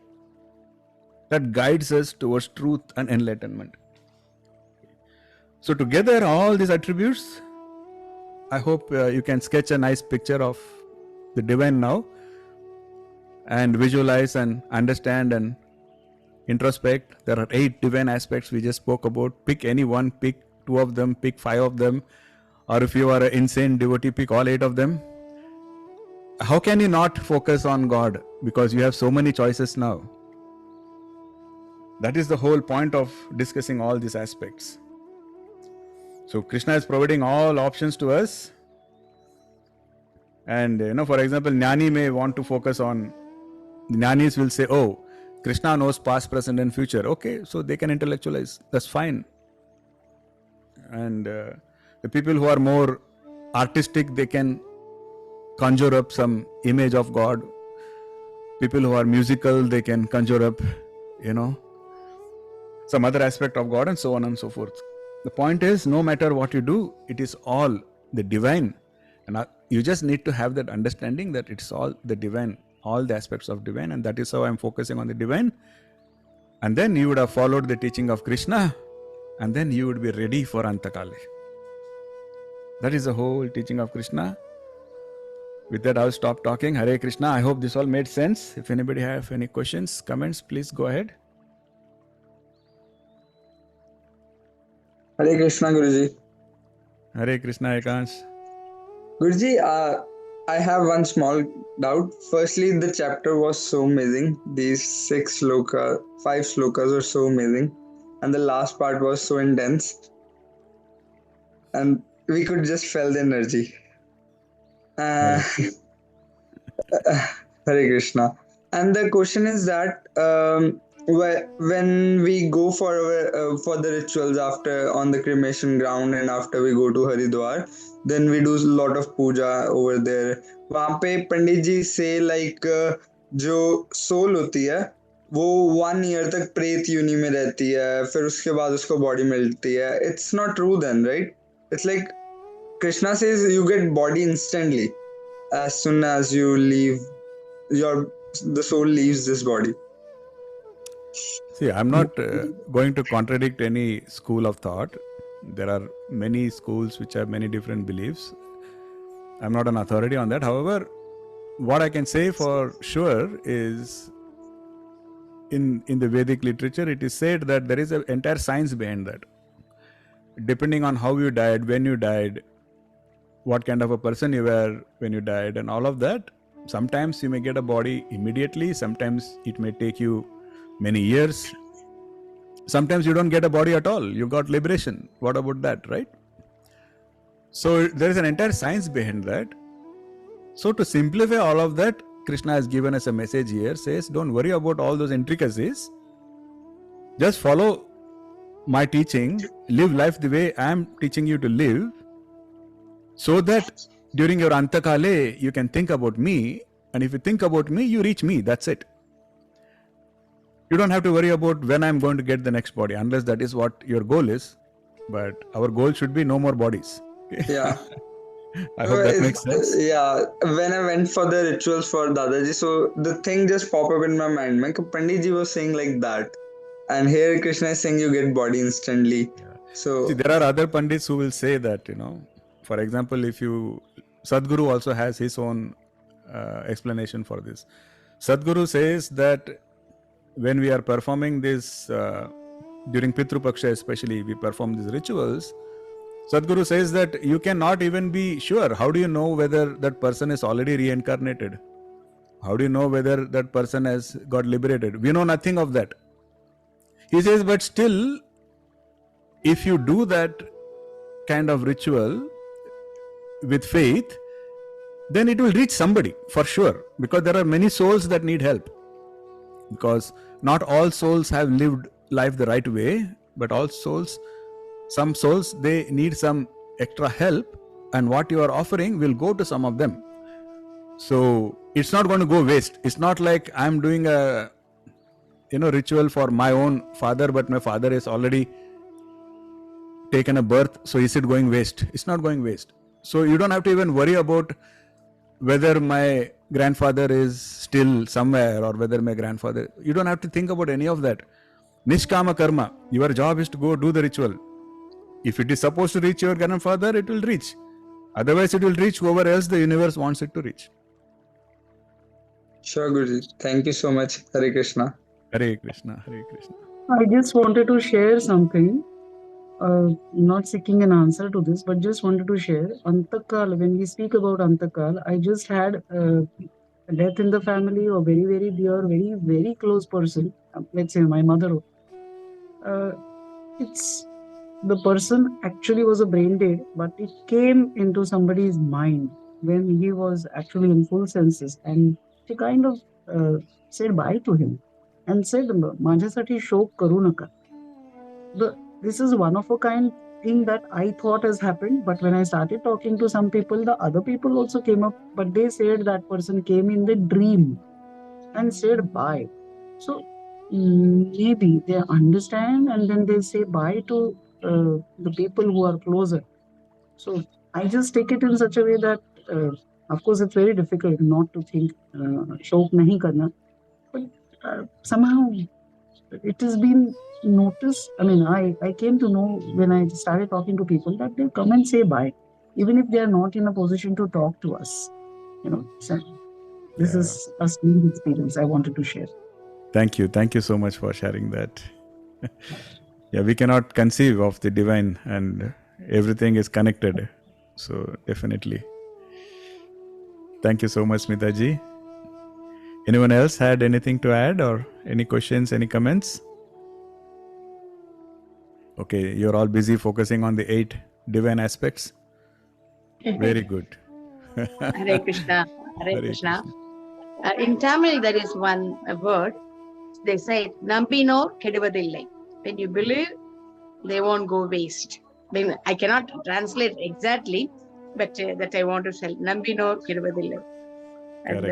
Speaker 1: that guides us towards truth and enlightenment. So together, all these attributes, I hope you can sketch a nice picture of the divine now and visualize and understand and introspect. There are 8 divine aspects we just spoke about. Pick any one, pick 2 of them, pick 5 of them, or if you are an insane devotee, pick all 8 of them. How can you not focus on God? Because you have so many choices now. That is the whole point of discussing all these aspects. So Krishna is providing all options to us. And for example, Jnani may want to focus on, the Jnanis will say, oh, Krishna knows past, present and future. Okay, so they can intellectualize. That's fine. And the people who are more artistic, they can conjure up some image of God. People who are musical, they can conjure up, some other aspect of God, and so on and so forth. The point is, no matter what you do, it is all the divine. And you just need to have that understanding that it's all the divine, all the aspects of divine. And that is how I'm focusing on the divine. And then you would have followed the teaching of Krishna, and then you would be ready for Antakale. That is the whole teaching of Krishna. With that, I'll stop talking. Hare Krishna. I hope this all made sense. If anybody have any questions, comments, please go ahead.
Speaker 6: Hare Krishna, Guruji.
Speaker 1: Hare Krishna, Ekansh.
Speaker 6: Guruji, I have one small doubt. Firstly, the chapter was so amazing. These 5 slokas were so amazing. And the last part was so intense. And we could just feel the energy. Hare Krishna. And the question is that when we go for the rituals on the cremation ground and after we go to Haridwar, then we do a lot of puja over there. वहाँ पे पंडित जी से जो soul होती है वो 1 year तक प्रेत योनि में रहती है, फिर उसके बाद उसको बॉडी मिलती है. It's not true then, right? It's like Krishna says you get body instantly as soon as you leave, the soul leaves this body.
Speaker 1: See, I'm not going to contradict any school of thought. There are many schools which have many different beliefs. I'm not an authority on that. However, what I can say for sure is in the Vedic literature, it is said that there is an entire science behind that. Depending on how you died, when you died, what kind of a person you were when you died, and all of that, sometimes you may get a body immediately, sometimes it may take you many years, sometimes you don't get a body at all, you got liberation. What about that, right? So there is an entire science behind that. So to simplify all of that, Krishna has given us a message here, says don't worry about all those intricacies, just follow my teaching, live life the way I am teaching you to live, so that during your Antakale you can think about me, and if you think about me, you reach me. That's it. You don't have to worry about when I'm going to get the next body, unless that is what your goal is. But our goal should be no more bodies.
Speaker 6: Yeah.
Speaker 1: I hope that makes sense.
Speaker 6: Yeah, when I went for the rituals for Dadaji, so the thing just popped up in my mind. Pandit ji was saying like that, and here Krishna is saying you get body instantly.
Speaker 1: Yeah.
Speaker 6: So
Speaker 1: see, there are other Pandits who will say that, for example, Sadguru also has his own explanation for this. Sadguru says that when we are performing this, during Pitru Paksha especially, we perform these rituals, Sadguru says that you cannot even be sure. How do you know whether that person is already reincarnated? How do you know whether that person has got liberated? We know nothing of that. He says, but still, if you do that kind of ritual with faith, then it will reach somebody for sure, because there are many souls that need help. Because not all souls have lived life the right way, but all souls, some souls, they need some extra help, and what you are offering will go to some of them. So it's not going to go waste. It's not like I'm doing a ritual for my own father, but my father is already taken a birth, so is it going waste? It's not going waste. So you don't have to even worry about whether my grandfather is still somewhere or whether my grandfather, you don't have to think about any of that. Nishkama karma, your job is to go do the ritual. If it is supposed to reach your grandfather, it will reach. Otherwise, it will reach whoever else the universe wants it to reach.
Speaker 6: Sure, Guruji. Thank you so much. Hare Krishna.
Speaker 1: Hare Krishna, Hare Krishna.
Speaker 7: I just wanted to share something. Not seeking an answer to this, but just wanted to share. Antakal, when we speak about Antakal, I just had a death in the family, or very, very dear, very, very close person. Let's say my mother. It's the person actually was a brain dead, but it came into somebody's mind when he was actually in full senses, and she kind of said bye to him and said, "Majhasati shok karu naka." This is one of a kind thing that I thought has happened, but when I started talking to some people, the other people also came up, but they said that person came in the dream and said bye. So maybe they understand and then they say bye to the people who are closer. So I just take it in such a way that, of course, it's very difficult not to think shok nahi karna, but somehow it has been noticed. I mean, I came to know when I started talking to people that they come and say bye, even if they are not in a position to talk to us. So this is a strange experience I wanted to share.
Speaker 1: Thank you. Thank you so much for sharing that. Yeah, we cannot conceive of the divine, and everything is connected. So definitely. Thank you so much, Smita-ji. Anyone else had anything to add, or any questions, any comments? Okay, you're all busy focusing on the 8 divine aspects. Very good.
Speaker 8: Hare Krishna. Hare Krishna. In Tamil, there is one word. They say, Nambinor keduvadillai. When you believe, they won't go waste. I cannot translate exactly, but that I want to tell. Nambinor keduvadillai. And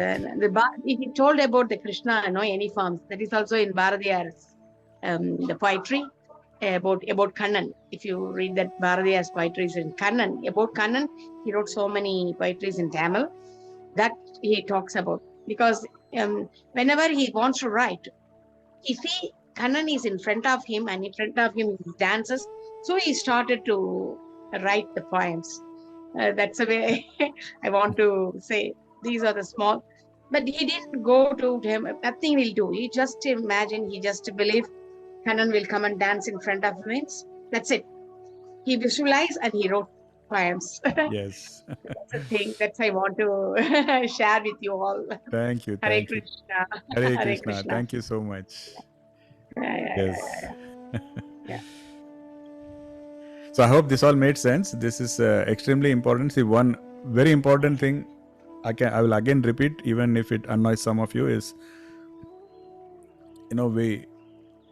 Speaker 8: he told about the Krishna, any forms. That is also in Bharadiyar's the poetry about Kannan. If you read that Bharadiyar's poetry in Kannan, about Kannan, he wrote so many poetries in Tamil that he talks about. Because whenever he wants to write, he see Kannan is in front of him, and in front of him he dances. So he started to write the poems. That's the way I want to say. These are the small, but he didn't go to him. Nothing will do. He just imagine, he just believe Kannan will come and dance in front of him. That's it. He visualized and he wrote poems.
Speaker 1: Yes.
Speaker 8: That's the thing that I want to share with you all.
Speaker 1: Thank you.
Speaker 8: Hare
Speaker 1: Thank you.
Speaker 8: Krishna.
Speaker 1: Hare
Speaker 8: Hare
Speaker 1: Krishna.
Speaker 8: Krishna.
Speaker 1: Thank you so much. Yes.
Speaker 8: Yeah.
Speaker 1: So I hope this all made sense. This is extremely important. See, one very important thing I will again repeat, even if it annoys some of you, is we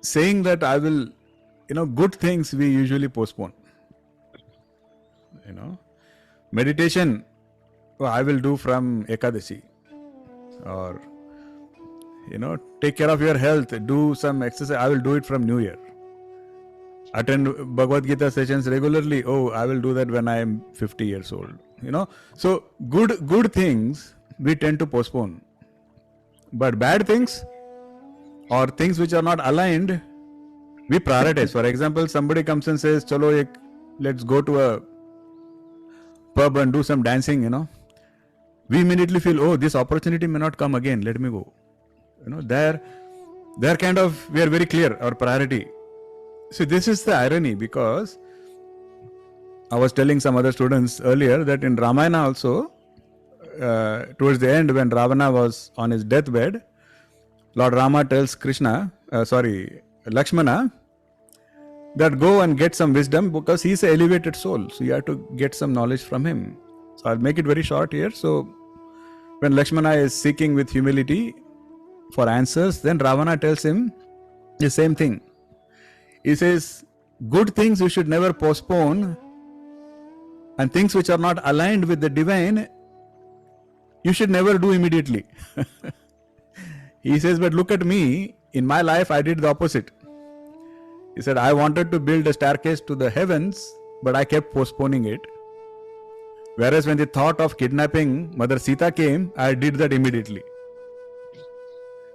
Speaker 1: saying that I will, good things we usually postpone. Meditation, I will do from Ekadashi, or take care of your health, do some exercise, I will do it from New Year. Attend Bhagavad Gita sessions regularly, I will do that when I am 50 years old. So good things we tend to postpone, but bad things or things which are not aligned, we prioritize. For example, somebody comes and says, "Chalo, let's go to a pub and do some dancing." We immediately feel, "Oh, this opportunity may not come again. Let me go." They're kind of, we are very clear our priority. See, this is the irony, because I was telling some other students earlier that in Ramayana also, towards the end, when Ravana was on his deathbed, Lord Rama tells Lakshmana, that go and get some wisdom, because he's an elevated soul. So you have to get some knowledge from him. So I'll make it very short here. So when Lakshmana is seeking with humility for answers, then Ravana tells him the same thing. He says, good things you should never postpone, and things which are not aligned with the divine, you should never do immediately. He says, but look at me, in my life I did the opposite. He said, I wanted to build a staircase to the heavens, but I kept postponing it. Whereas when the thought of kidnapping Mother Sita came, I did that immediately.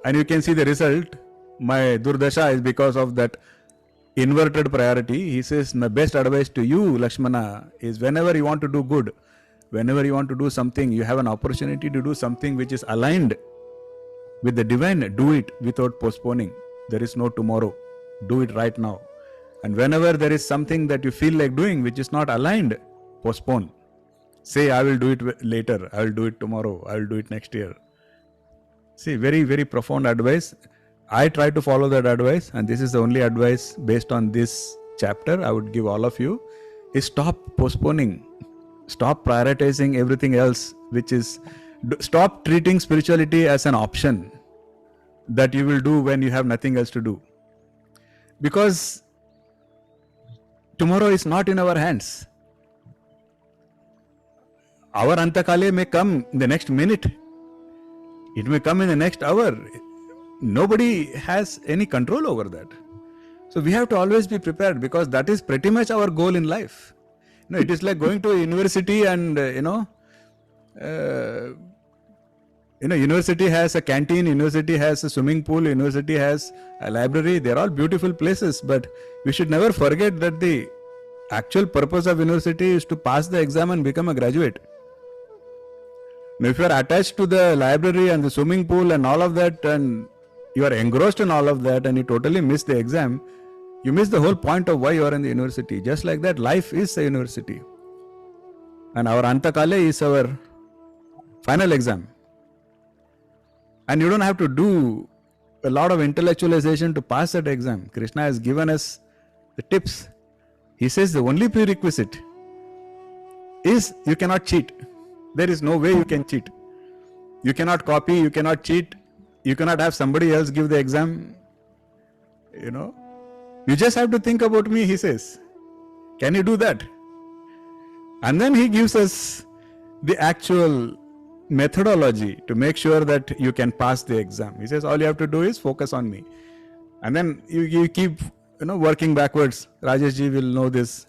Speaker 1: And you can see the result. My Durdasha is because of that inverted priority. He says, my best advice to you, Lakshmana, is whenever you want to do good, whenever you want to do something, you have an opportunity to do something which is aligned with the divine, do it without postponing. There is no tomorrow. Do it right now. And whenever there is something that you feel like doing which is not aligned, postpone. Say, I will do it later, I will do it tomorrow, I will do it next year. See, very, very profound advice. I try to follow that advice, and this is the only advice based on this chapter I would give all of you, is stop postponing. Stop prioritizing everything else, which is, stop treating spirituality as an option that you will do when you have nothing else to do. Because tomorrow is not in our hands. Our Antakale may come in the next minute. It may come in the next hour. Nobody has any control over that. So we have to always be prepared, because that is pretty much our goal in life. It is like going to a university and, university has a canteen, university has a swimming pool, university has a library. They're all beautiful places, but we should never forget that the actual purpose of university is to pass the exam and become a graduate. Now, if you are attached to the library and the swimming pool and all of that, and you are engrossed in all of that, and you totally miss the exam, you miss the whole point of why you are in the university. Just like that, life is a university. And our Antakale is our final exam. And you don't have to do a lot of intellectualization to pass that exam. Krishna has given us the tips. He says the only prerequisite is you cannot cheat. There is no way you can cheat. You cannot copy, you cannot cheat, you cannot have somebody else give the exam. You just have to think about me, he says. Can you do that? And then he gives us the actual methodology to make sure that you can pass the exam. He says all you have to do is focus on me. And then you keep working backwards. Rajesh ji will know this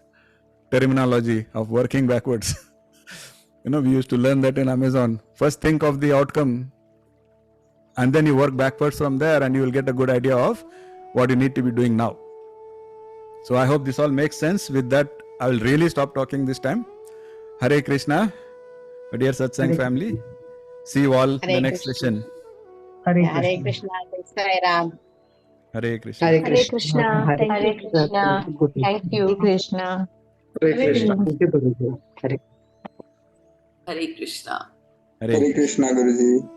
Speaker 1: terminology of working backwards. We used to learn that in Amazon. First think of the outcome, and then you work backwards from there, and you will get a good idea of what you need to be doing now. So I hope this all makes sense. With that, I will really stop talking this time. Hare Krishna, my dear Satsang family. See you all in the next session.
Speaker 8: Hare Krishna. Jai Ram.
Speaker 1: Hare Krishna.
Speaker 5: Hare Krishna.
Speaker 7: Hare
Speaker 5: Thank you, Krishna. Thank you, Krishna.
Speaker 7: Hare Krishna. Thank you, Guruji.
Speaker 9: Hare Krishna.
Speaker 6: Hare Krishna, Guruji.